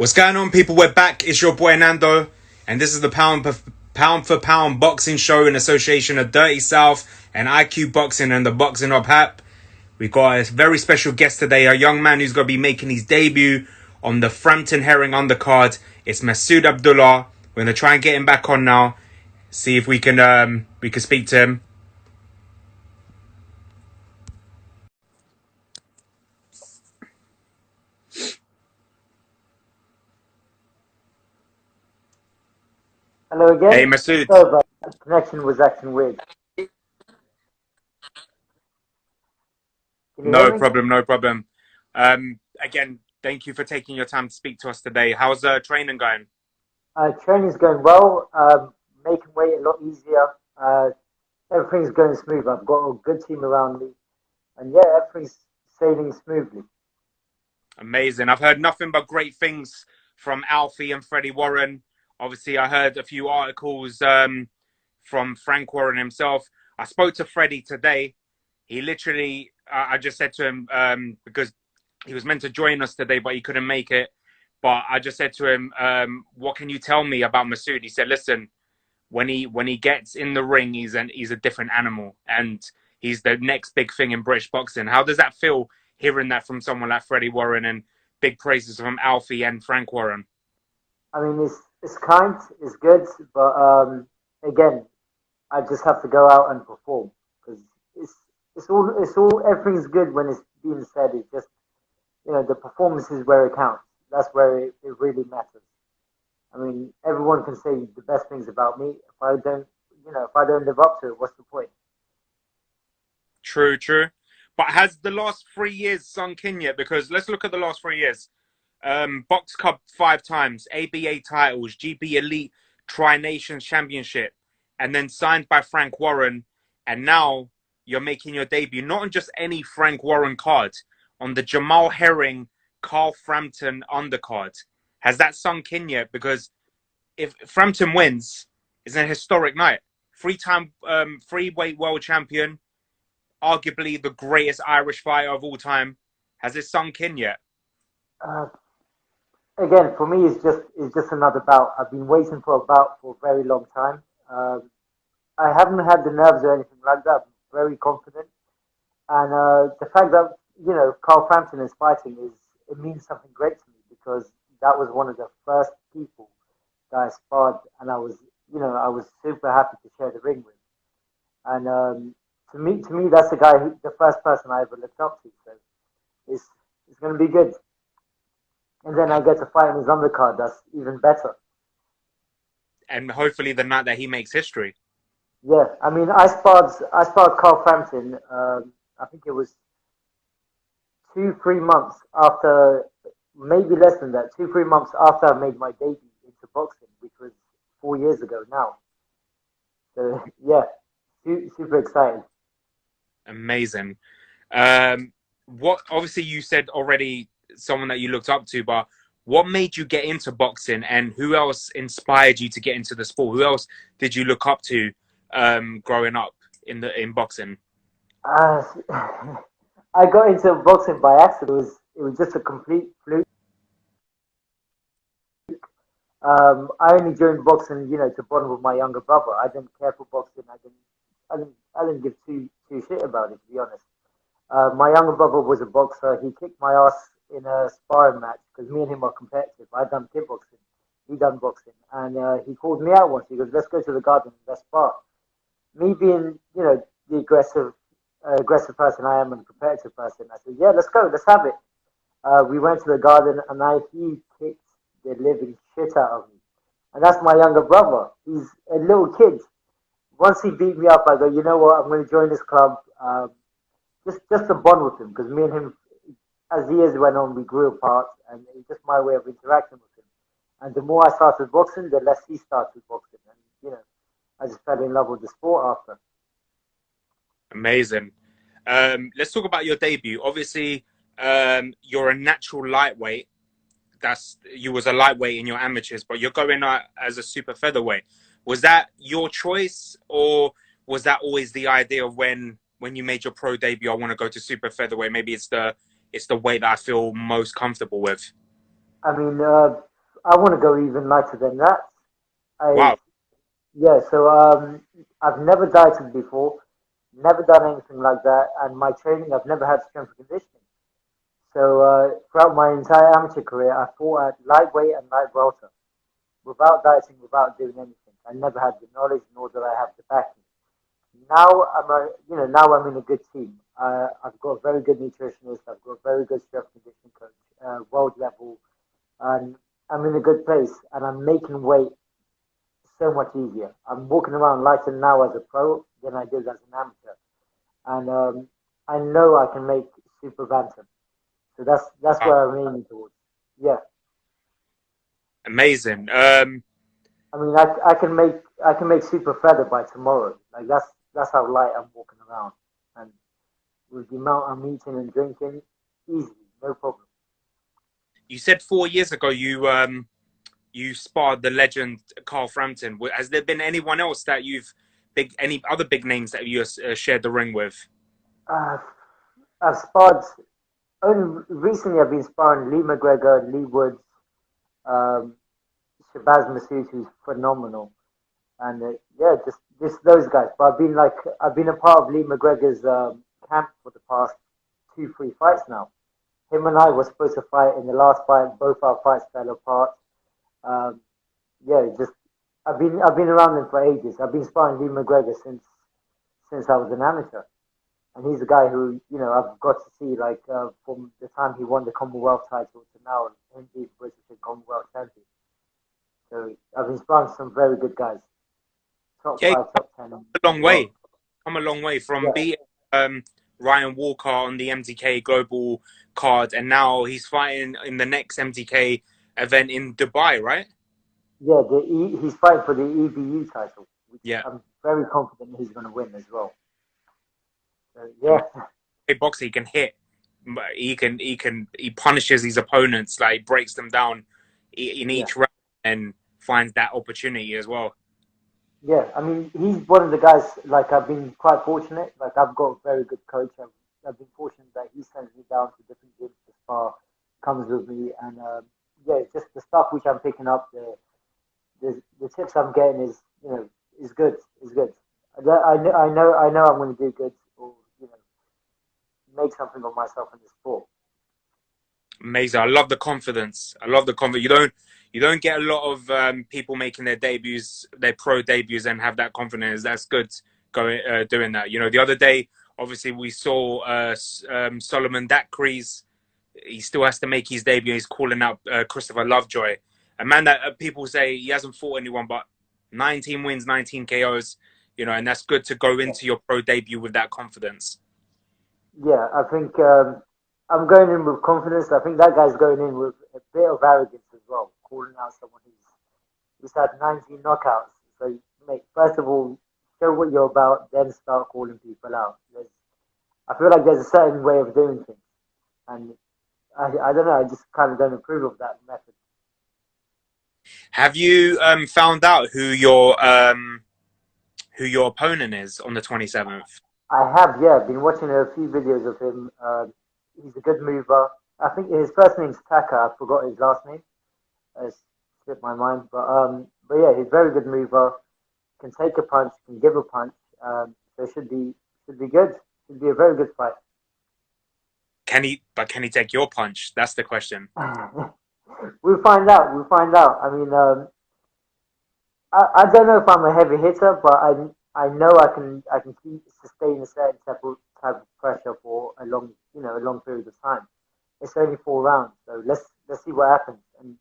What's going on, people? We're back. It's your boy Nando, and this is the pound for pound boxing show in association of Dirty South and IQ Boxing and the Boxing Up app. We got a very special guest today, a young man who's going to be making his debut on the Frampton Herring undercard. It's Masood Abdullah. We're going to try and get him back on now. See if we can speak to him. Hello Hey, again. Masood. Sorry, but the connection was acting weird. Can you No hear me? problem, no problem. Again, thank you for taking your time to speak to us today. How's training going? Training's going well. Making weight a lot easier. Everything's going smooth. I've got a good team around me, and yeah, everything's sailing smoothly. Amazing. I've heard nothing but great things from Alfie and Freddie Warren. Obviously, I heard a few articles from Frank Warren himself. I spoke to Freddie today. He literally, I just said to him, because he was meant to join us today, but he couldn't make it. But I just said to him, what can you tell me about Masood? He said, listen, when he gets in the ring, he's a different animal, and he's the next big thing in British boxing. How does that feel, hearing that from someone like Freddie Warren and big praises from Alfie and Frank Warren? I mean, it's kind, it's good, but again, I just have to go out and perform because it's all everything's good when it's being said. It's just the performance is where it counts. That's where it really matters. I mean, everyone can say the best things about me. If I don't live up to it, what's the point? True, true. But has the last 3 years sunk in yet? Because let's look at the last 3 years. Box Cup 5 times, ABA titles, GB Elite Tri-Nations Championship, and then signed by Frank Warren. And now you're making your debut, not on just any Frank Warren card, on the Jamal Herring, Carl Frampton undercard. Has that sunk in yet? Because if Frampton wins, it's an historic night. Three-time free-weight world champion, arguably the greatest Irish fighter of all time. Has it sunk in yet? Uh, Again, for me, it's just another bout. I've been waiting for a bout for a very long time. I haven't had the nerves or anything like that. I'm very confident, and the fact that Carl Frampton is fighting it means something great to me because that was one of the first people that I sparred, and I was super happy to share the ring with. And to me, that's the first person I ever looked up to. So it's going to be good. And then I get to fight in his undercard. That's even better. And hopefully the night that he makes history. Yeah, I mean, I sparred Carl Frampton. I think it was 2, 3 months after, maybe less than that. 2, 3 months after I made my debut into boxing, which was 4 years ago now. So yeah, super excited. Amazing. What obviously you said already, someone that you looked up to, but what made you get into boxing, and who else inspired you to get into the sport? Who else did you look up to growing up in boxing? Uh, I got into boxing by accident. It was just a complete fluke. I only joined boxing, to bond with my younger brother. I didn't care for boxing. I didn't give two shit about it, to be honest. My younger brother was a boxer. He kicked my ass in a sparring match because me and him are competitive. I done kickboxing, he done boxing, and he called me out once. He goes, "Let's go to the garden, let's spar." Me being, the aggressive person I am and competitive person, I said, "Yeah, let's go, let's have it." We went to the garden, and he kicked the living shit out of me. And that's my younger brother. He's a little kid. Once he beat me up, I go, "You know what? I'm going to join this club." Just to bond with him because me and him, as the years went on, we grew apart, and it's just my way of interacting with him. And the more I started boxing, the less he started boxing, and I just fell in love with the sport after. Amazing. Let's talk about your debut. Obviously, you're a natural lightweight. You was a lightweight in your amateurs, but you're going out as a super featherweight. Was that your choice, or was that always the idea of when you made your pro debut? I want to go to super featherweight. Maybe it's the weight that I feel most comfortable with. I mean, I want to go even lighter than that. I Wow. Yeah, so I've never dieted before, never done anything like that, and my training, I've never had strength and conditioning. So throughout my entire amateur career, I fought at lightweight and light welter without dieting, without doing anything. I never had the knowledge, nor did I have the backing. Now I'm in a good team. I've got a very good nutritionist. I've got a very good strength and conditioning coach, world level, and I'm in a good place. And I'm making weight so much easier. I'm walking around lighter now as a pro than I did as an amateur, and I know I can make super bantam. So that's Wow. where I'm aiming towards. Yeah, Amazing. I mean I can make super feather by tomorrow. Like that's how light I'm walking around, and with the amount I'm eating and drinking, easily, no problem. You said 4 years ago you sparred the legend Carl Frampton. Has there been anyone else that any other big names that you shared the ring with? Uh, I've sparred only recently. I've been sparring Lee McGregor, Lee Woods, um, Shabazz Masood, who's phenomenal. And yeah, just those guys. But I've been a part of Lee McGregor's camp for the past 2 3 fights now. Him and I were supposed to fight in the last fight. Both our fights fell apart. Um, yeah, just I've been around him for ages. I've been sparring Lee McGregor since I was an amateur, and he's a guy who I've got to see from the time he won the Commonwealth title to now, him being British and Commonwealth champion. So I've been sparring some very good guys, top Yeah, five, top 10 a in long the world. way. Come a long way from Yeah. beating Ryan Walker on the MTK Global card, and now he's fighting in the next MTK event in Dubai, right? Yeah, he's fighting for the EBU title, which Yeah. I'm very confident he's going to win as well. So, I mean, yeah, a boxer he can hit, but he punishes his opponents, like breaks them down in yeah, each round and finds that opportunity as well. yeah. I mean, he's one of the guys. Like I've been quite fortunate. Like I've got a very good coach. I've been fortunate that he sends me down to different gyms to spar, comes with me, and yeah, it's just the stuff which I'm picking up, the tips I'm getting is good. Is good. I know I'm going to do good or make something of myself in the sport. Amazing. I love the confidence. I love the confidence. You don't get a lot of people making their debuts, their pro debuts, and have that confidence. That's good going doing that. The other day, obviously, we saw Solomon Dakries. He still has to make his debut. He's calling out Christopher Lovejoy, a man that people say he hasn't fought anyone, but 19 wins, 19 KOs. And that's good to go into your pro debut with that confidence. Yeah, I think I'm going in with confidence. I think that guy's going in with a bit of arrogance as well, calling out someone who's had 19 knockouts. So, mate, first of all, show what you're about, then start calling people out. I feel like there's a certain way of doing things, and I don't know. I just kind of don't approve of that method. Have you found out who your opponent is on the 27th? I have, yeah, been watching a few videos of him. He's a good mover. I think his first name's Taka. I forgot his last name. It's slipped my mind, but yeah, he's a very good mover. Can take a punch, can give a punch. So it should be good. Should be a very good fight. Can he take your punch? That's the question. We'll find out. We'll find out. I mean, I don't know if I'm a heavy hitter, but I know I can keep sustain a certain type of pressure for a long period of time. It's only 4 rounds, so let's see what happens. And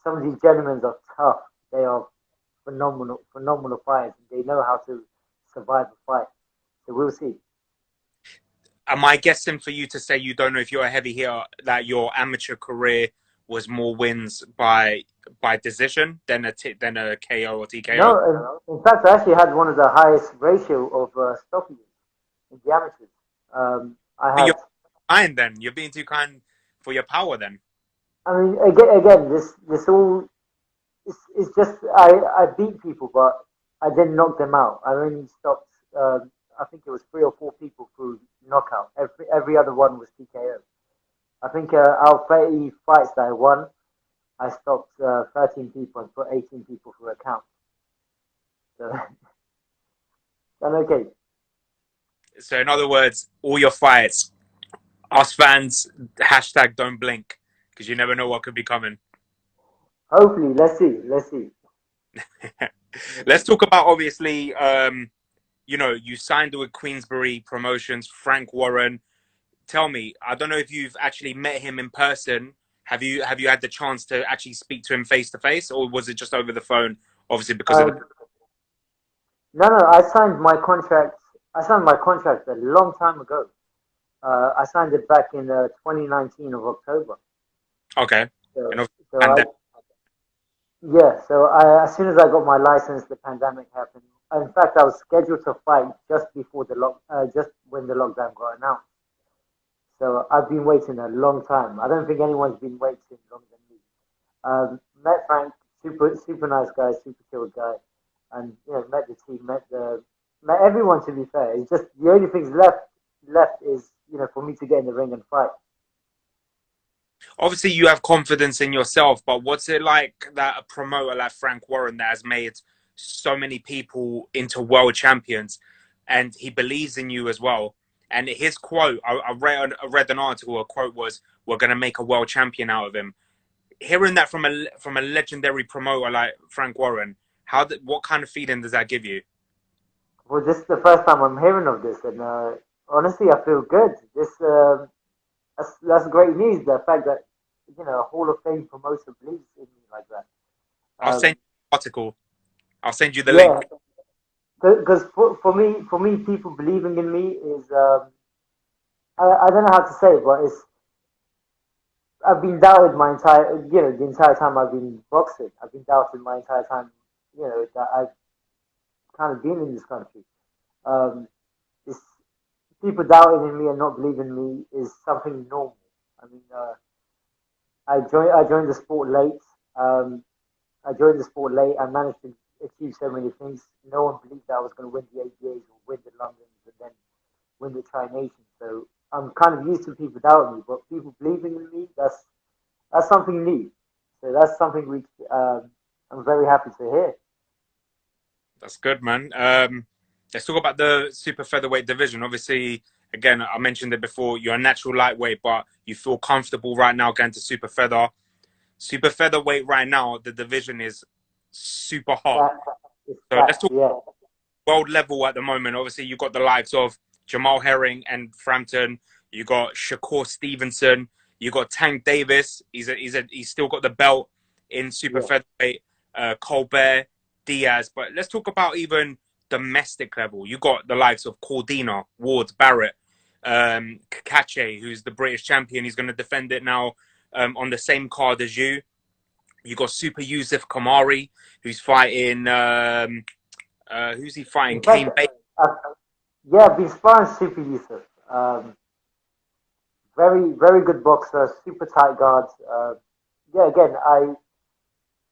some of these gentlemen are tough. They are phenomenal fighters. They know how to survive a fight. So we'll see. Am I guessing for you to say you don't know if you're a heavy hitter, that your amateur career was more wins by decision than a KO or TKO? No, in fact, I actually had one of the highest ratio of stoppages in the amateurs. I But had, you're kind then. You're being too kind for your power then. I mean, again, this all, it's just I beat people, but I didn't knock them out. I only stopped. I think it was 3 or 4 people through knockout. Every other one was TKO. I think out of 30 fights that I won, I stopped 13 people and put 18 people through account. So, done okay. So in other words, all your fights, us fans, hashtag don't blink because you never know what could be coming. Hopefully, let's see. Let's see. Let's Let's see. talk about obviously, you signed with Queensberry Promotions, Frank Warren. Tell me, I don't know if you've actually met him in person. Have you had the chance to actually speak to him face to face, or was it just over the phone? Obviously, because of the. Um, no, no, I signed my contract. I signed my contract a long time ago. I signed it back in 2019 of October. Okay, and So, obviously, so and I, then, yeah. So as soon as I got my license, the pandemic happened. In fact, I was scheduled to fight just before just when the lockdown got announced. So I've been waiting a long time. I don't think anyone's been waiting longer than me. Met Frank, super nice guy, super chill guy, and met the team, met everyone. To be fair, it's just the only things left is for me to get in the ring and fight. obviously, you have confidence in yourself, but what's it like that a promoter like Frank Warren that has made so many people into world champions, and he believes in you as well. And his quote, I read an article. A quote was, "We're going to make a world champion out of him." Hearing that from a legendary promoter like Frank Warren, what kind of feeling does that give you? Well, this is the first time I'm hearing of this, and honestly, I feel good. That's great news. The fact that a Hall of Fame promoter believes in me like that. I'll send Um, you the article. I'll send you the yeah, link. because for me, people believing in me is I don't know how to say it, but it's I've been doubted my entire the entire time I've been boxing. I've been doubted my entire time that I've kind of been in this country. Um, it's people doubting in me and not believing in me is something normal. I mean, I joined the sport late. Um, I joined the sport late. I managed to achieve so many things. No one believed that I was going to win the ABAs or win the Londons and then win the Tri Nations. So I'm kind of used to people doubting me, but people believing in me, that's something new. So that's something which I'm very happy to hear. That's good, man. Let's talk about the super featherweight division. Obviously, again, I mentioned it before. You're a natural lightweight, but you feel comfortable right now going to super feather. Super featherweight right now, the division is super hot. That is So let's fact, talk yeah. world level at the moment. Obviously, you've got the likes of Jamal Herring and Frampton. You got Shakur Stevenson. You got Tank Davis. He's still got the belt in super Yeah. featherweight. Colbert, Diaz. But let's talk about even domestic level. You got the likes of Cordina, Ward, Barrett, Kache, who's the British champion. He's going to defend it now on the same card as you. You got Super Yusuf Kamari, who's fighting. Who's he fighting? In fact, Kane Baker. uh, yeah, I've been sparring Super Yusuf. Very, very good boxer, super tight guards. Yeah, again,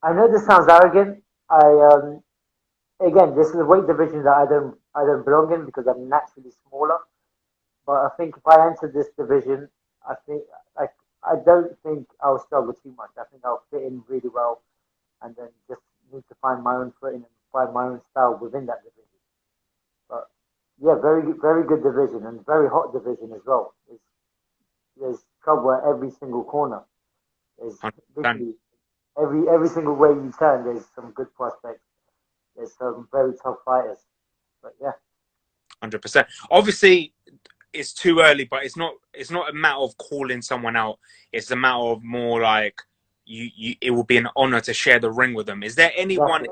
I know this sounds arrogant. Again, this is a weight division that I don't belong in because I'm naturally smaller. But I think if I enter this division, I think I I don't think I'll struggle too much. I think I'll fit in really well, and then just need to find my own footing and find my own style within that division. But yeah, very good division and very hot division as well. There's trouble at every single corner. There's 100%. literally every single way you turn. There's some good prospects. There's some very tough fighters. But yeah, 100%. Obviously, it's too early, but it's not a matter of calling someone out. It's a matter of more like you. It will be an honor to share the ring with them. Is there that's anyone in it.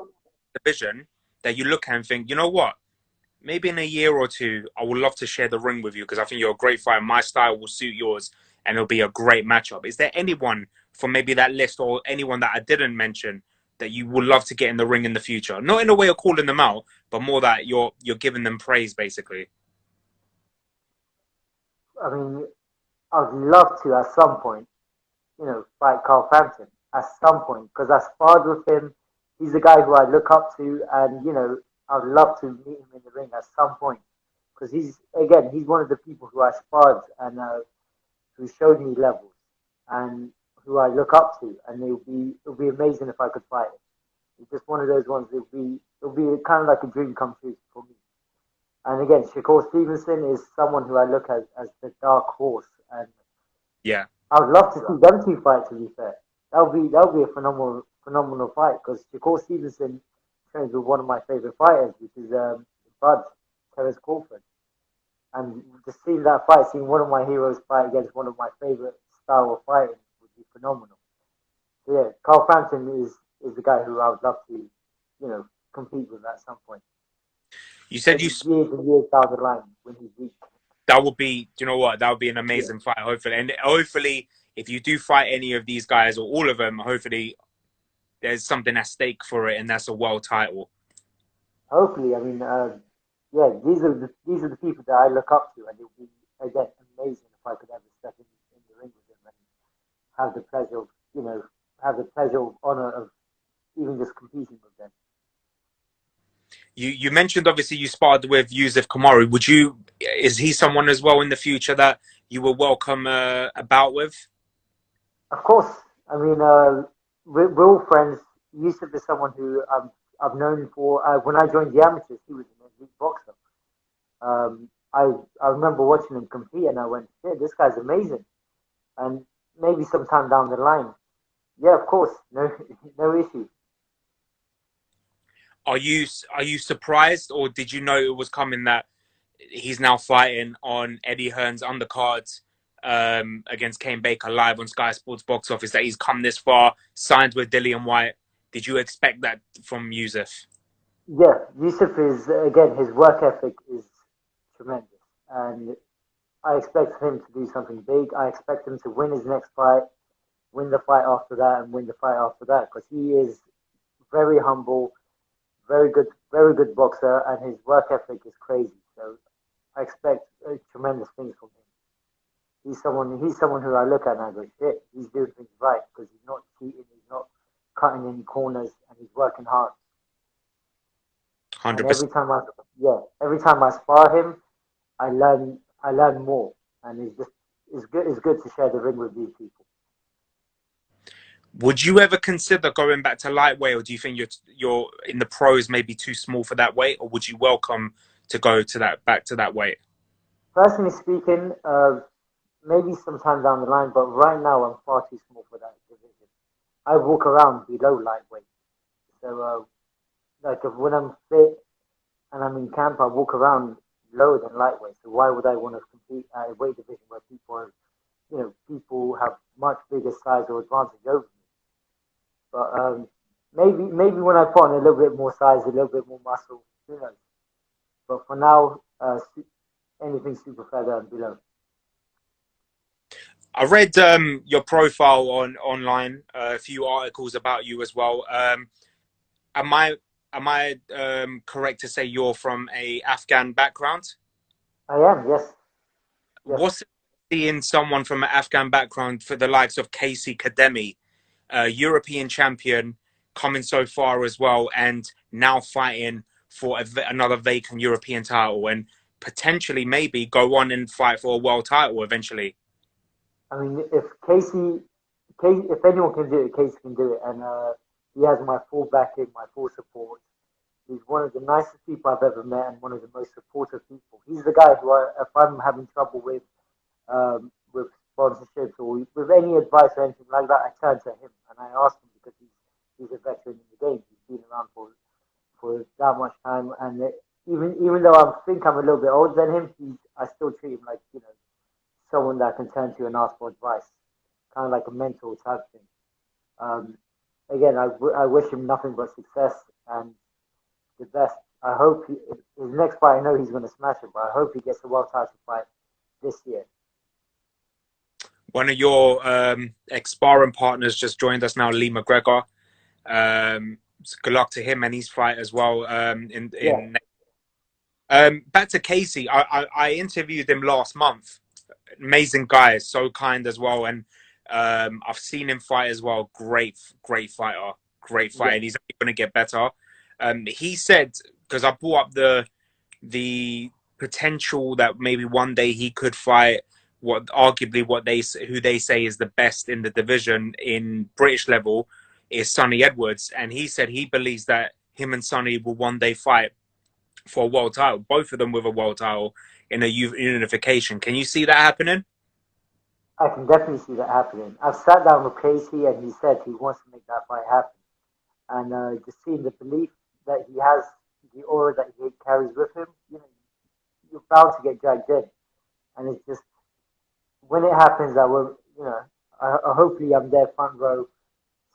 the division that you look at and think, you know what? Maybe in a year or two, I would love to share the ring with you because I think you're a great fighter. My style will suit yours, and it'll be a great matchup. Is there anyone from maybe that list or anyone that I didn't mention that you would love to get in the ring in the future? Not in a way of calling them out, but more that you're giving them praise, basically. I mean, I'd love to at some point, fight Carl Frampton at some point because I sparred with him. He's a guy who I look up to, and I'd love to meet him in the ring at some point because he's one of the people who I sparred and who showed me levels and who I look up to, and it'll be amazing if I could fight him. It's just one of those ones. It'll be kind of like a dream come true for me. And again, Shakur Stevenson is someone who I look at as the dark horse, and Yeah. I would love to see them two fight. To be fair, that would be a phenomenal fight because Shakur Stevenson trains with one of my favorite fighters, which is Bud Terence Crawford. And just seeing that fight, seeing one of my heroes fight against one of my favorite style of fighting would be phenomenal. So yeah, Carl Frampton is the guy who I would love to, compete with at some point. You said Maybe years and years down the line when he's weak. that would be, you know what, that would be an amazing fight, hopefully. And hopefully, if you do fight any of these guys or all of them, hopefully there's something at stake for it, and that's a world title. Hopefully, I mean, yeah, these are the people that I look up to, and it would be again amazing if I could ever step in the ring with them and have the pleasure of, honor of even just competing with them. You mentioned obviously you sparred with Yusuf Kamaru. Is he someone as well in the future that you will welcome a bout with? Of course, I mean, we're all friends. Yusuf is someone who I've known for when I joined the amateurs. He was an elite boxer. I remember watching him compete, and I went, "Yeah, this guy's amazing." And maybe sometime down the line, yeah, of course, no issue. Are you surprised, or did you know it was coming that he's now fighting on Eddie Hearn's undercards against Kane Baker live on Sky Sports Box Office, that he's come this far, signed with Dillian White? Did you expect that from Yusuf? Yeah, Yusuf is again, his work ethic is tremendous, and I expect him to do something big. I expect him to win his next fight, win the fight after that, and win the fight after that because he is very humble, very good boxer, and his work ethic is crazy. So I expect tremendous things from him. He's someone who I look at and I go, shit, he's doing things right because he's not cheating, he's not cutting any corners, and he's working hard. And 100%. every time I spar him, I learn more, and it's good to share the ring with these people. Would you ever consider going back to lightweight, or do you think you're in the pros maybe too small for that weight, or would you welcome to go to back to that weight? Personally speaking, maybe sometime down the line, but right now I'm far too small for that division. I walk around below lightweight, so like when I'm fit and I'm in camp, I walk around lower than lightweight. So why would I want to compete at a weight division where people have much bigger size or advantage over me? But maybe when I put on a little bit more size, a little bit more muscle, who knows? But for now, anything super feather and below. I read your profile online, a few articles about you as well. Am I correct to say you're from a Afghan background? I am, yes. What's it seeing someone from an Afghan background for the likes of Casey Kademi, European champion, coming so far as well, and now fighting for another vacant European title, and potentially maybe go on and fight for a world title eventually? I mean, if anyone can do it, Casey can do it, and he has my full backing, my full support. He's one of the nicest people I've ever met, and one of the most supportive people. He's the guy who, if I'm having trouble with sponsorships or with any advice or anything like that, I turn to him and I ask him because he's a veteran in the game. He's been around for that much time, and even though I think I'm a little bit older than him, I still treat him like someone that I can turn to and ask for advice, kind of like a mentor type thing. Again, I wish him nothing but success and the best. I hope his next fight, I know he's going to smash it, but I hope he gets a world title fight this year. One of your ex-sparring partners just joined us now, Lee McGregor. So good luck to him and his fight as well. Back to Casey, I interviewed him last month. Amazing guy, so kind as well, and I've seen him fight as well. Great fighter, and he's only going to get better. He said, because I brought up the potential that maybe one day he could fight arguably who they say is the best in the division in British level is Sonny Edwards, and he said he believes that him and Sonny will one day fight for a world title, both of them with a world title in a unification. Can you see that happening? I can definitely see that happening. I've sat down with Casey, and he said he wants to make that fight happen. And just seeing the belief that he has, the aura that he carries with him, you're bound to get dragged in. And it's just when it happens, I will, hopefully I'm there front row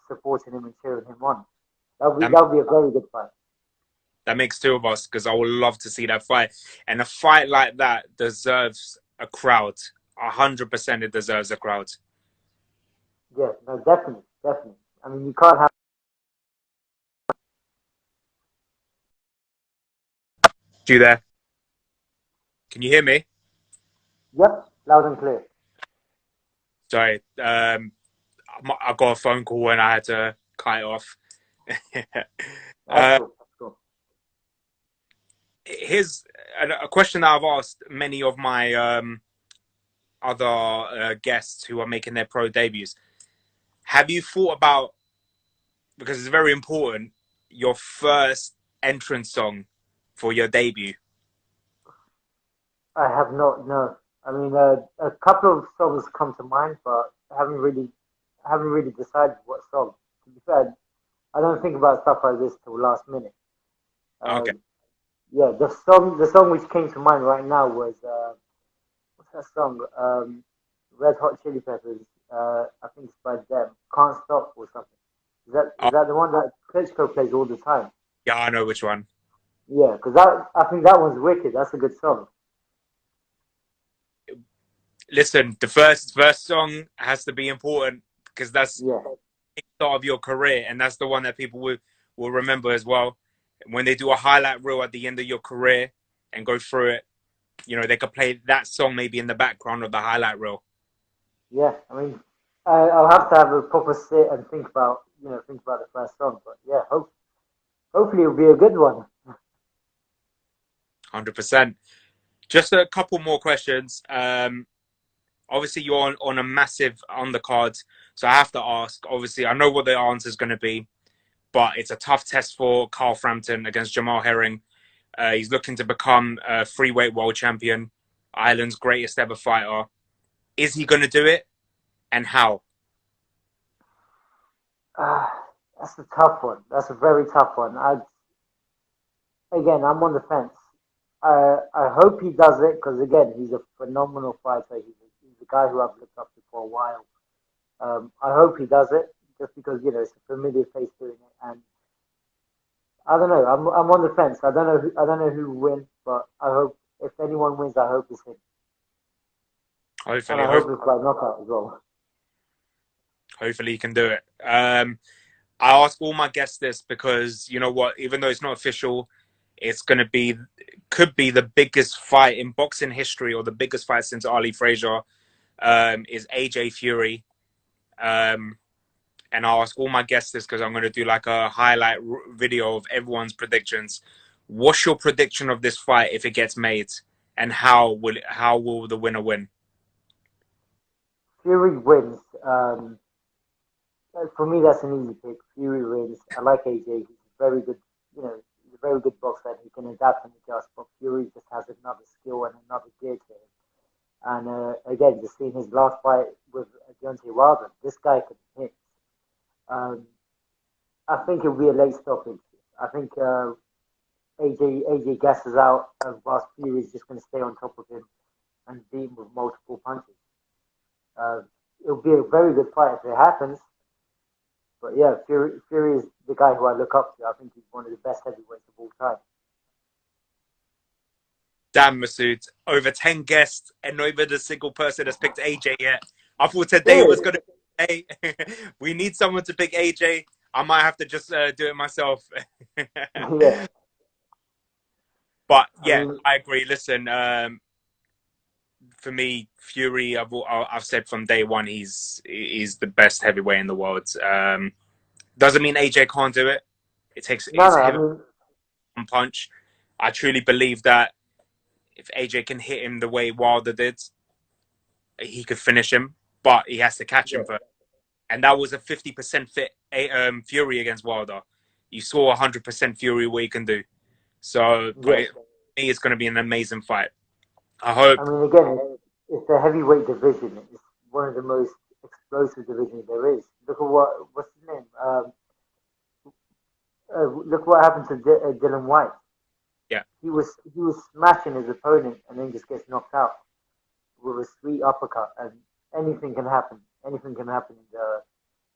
supporting him and cheering him on. That'll be a very good fight. That makes two of us because I would love to see that fight. And a fight like that deserves a crowd. 100% it deserves a crowd. Yeah, no, definitely, definitely. I mean, you can't have. You there? Can you hear me? Yep, loud and clear. Sorry. I got a phone call and I had to cut it off. That's cool. That's cool. Here's a question that I've asked many of my other guests who are making their pro debuts. Have you thought about, because it's very important, your first entrance song for your debut? I have not. No, I mean, a couple of songs come to mind, but I haven't really decided what song. To be fair, I don't think about stuff like this till last minute. Okay. Yeah, the song which came to mind right now was what's that song? Red Hot Chili Peppers. I think it's by them. Can't Stop or something. Is that the one that Klitschko plays all the time? Yeah, I know which one. Yeah, because I think that one's wicked. That's a good song. Listen, the first song has to be important because that's Yeah, the start of your career, and that's the one that people will remember as well. When they do a highlight reel at the end of your career and go through it, they could play that song maybe in the background of the highlight reel. yeah. I mean, I'll have to have a proper sit and think about the first song. But yeah, hopefully it'll be a good one. 100%. Just a couple more questions. Obviously, you're on a massive undercard, so I have to ask. Obviously, I know what the answer is going to be, but it's a tough test for Carl Frampton against Jamal Herring. He's looking to become a freeweight world champion, Ireland's greatest ever fighter. Is he going to do it, and how? That's a tough one. That's a very tough one. I'm on the fence. I hope he does it because again, he's a phenomenal fighter. He's a guy who I've looked up to for a while. I hope he does it just because it's a familiar face doing it, and I don't know. I'm on the fence. I don't know who will win, but I hope if anyone wins, I hope it's him, and Hopefully, I hope it's by knockout as well. hopefully he can do it. I ask all my guests this because you know what? Even though it's not official, it's could be the biggest fight in boxing history or the biggest fight since Ali Frazier. Is AJ Fury. And I'll ask all my guests this because I'm going to do like a highlight video of everyone's predictions. What's your prediction of this fight if it gets made, and how will the winner win? Fury wins. For me, that's an easy pick. Fury wins. I like AJ. He's a very good, he's a very good boxer. He can adapt and adjust. But Fury just has another skill and another gear to him. And again, just seeing his last fight with Deontay Wilder, this guy can hit. Um, I think it'll be a late stoppage. I think AJ gasses out, whilst Fury is just going to stay on top of him and beat him with multiple punches. Uh, it'll be a very good fight if it happens. But yeah, Fury is the guy who I look up to. I think he's one of the best heavyweights of all time. Damn, Masood, over 10 guests and not even a single person has picked AJ yet. I thought today Yeah, was going to be we need someone to pick AJ. I might have to just do it myself. yeah. But I yeah, mean, I agree. Listen, for me, Fury, I've said from day one, he's the best heavyweight in the world. Doesn't mean AJ can't do it. no, It's no. a I heavy mean, punch. I truly believe that if AJ can hit him the way Wilder did, he could finish him, but he has to catch Yeah. him first. And that was a 50% fit Fury against Wilder. You saw 100% Fury what he can do. So Yeah. it's going to be an amazing fight. I hope. I mean, again, it's a heavyweight division. It's one of the most explosive divisions there is. Look at what's his name? Look what happened to Dylan White. Yeah, He was smashing his opponent and then just gets knocked out with a sweet uppercut. And anything can happen. Anything can happen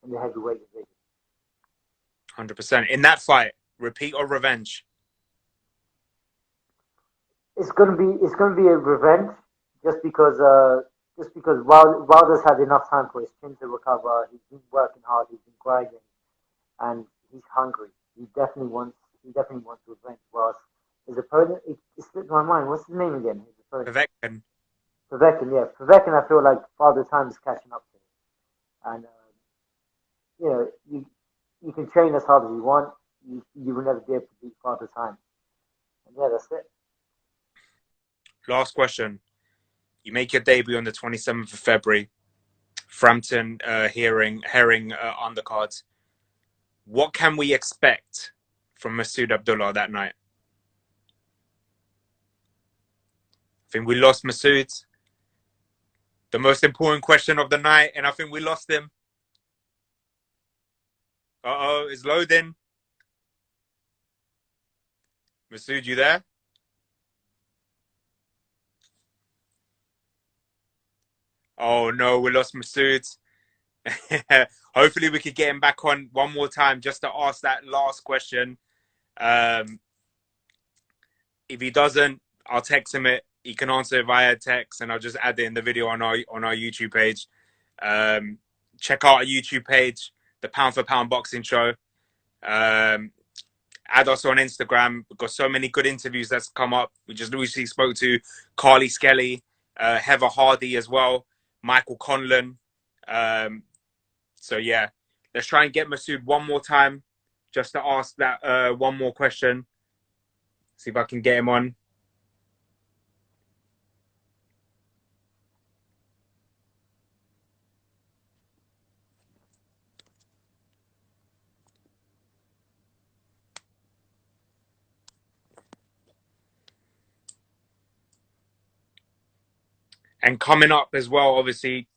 in the heavyweight division. 100%. In that fight, repeat or revenge? It's gonna be a revenge just because Wilder's had enough time for his chin to recover. He's been working hard. He's been grinding, and he's hungry. He definitely wants revenge. Whilst his opponent, it slipped my mind. What's his name again? His opponent. Povetkin. Povetkin. Yeah, Povetkin. I feel like Father Time is catching up to him, and you can train as hard as you want. You will never be able to beat Father Time. And yeah, that's it. Last question. You make your debut on the 27th of February. Frampton, Herring, undercards. What can we expect from Masood Abdullah that night? I think we lost Masood. The most important question of the night, and I think we lost him. Uh-oh, it's loading. Masood, you there? Oh no, we lost Masood. Hopefully we could get him back on one more time just to ask that last question. If he doesn't, I'll text him it. He can answer it via text, and I'll just add it in the video on our YouTube page. Check out our YouTube page, the Pound for Pound Boxing Show. Add us on Instagram. We've got so many good interviews that's come up. We just recently spoke to Carly Skelly, Heather Hardy as well, Michael Conlon. So yeah, let's try and get Masood one more time just to ask that one more question. See if I can get him on. And coming up as well, obviously,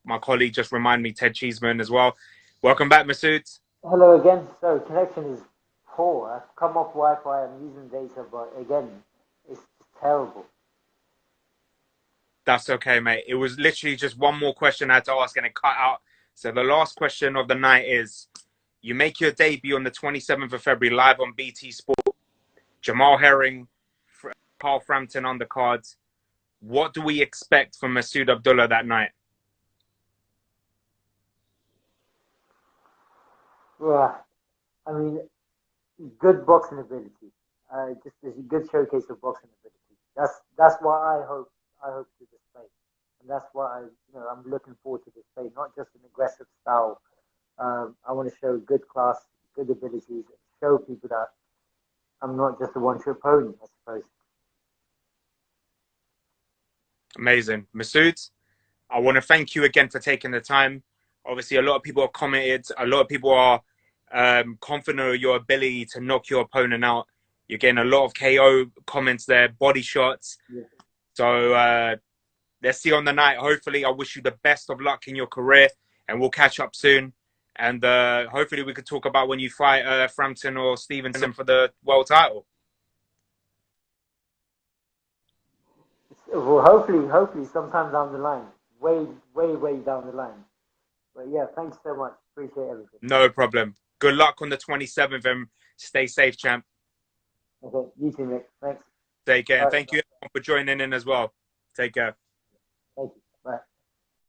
my colleague just reminded me, Ted Cheeseman as well. Welcome back, Masood. Hello again. Sorry, connection is poor. I've come off Wi-Fi. I'm using data, but again, it's terrible. That's okay, mate. It was literally just one more question I had to ask and it cut out. So the last question of the night is, you make your debut on the 27th of February live on BT Sport. Jamal Herring, Carl Frampton on the cards. What do we expect from Masood Abdullah that night? Yeah, I mean, good boxing ability. Just a good showcase of boxing ability. That's what I hope to display, and that's what I'm looking forward to display. Not just an aggressive style. I want to show good class, good abilities, show people that I'm not just a one-trick pony, I suppose. Amazing. Masood, I want to thank you again for taking the time. Obviously, a lot of people are commented. A lot of people are confident of your ability to knock your opponent out. You're getting a lot of KO comments there, body shots. Yeah. So let's see on the night. Hopefully, I wish you the best of luck in your career, and we'll catch up soon. And hopefully, we could talk about when you fight Frampton or Stevenson for the world title. Well, hopefully, sometime down the line, way down the line. But yeah, thanks so much. Appreciate everything. No problem. Good luck on the 27th and stay safe, champ. Okay, you too, Nick. Thanks. Take care. Bye. Thank you for joining in as well. Take care.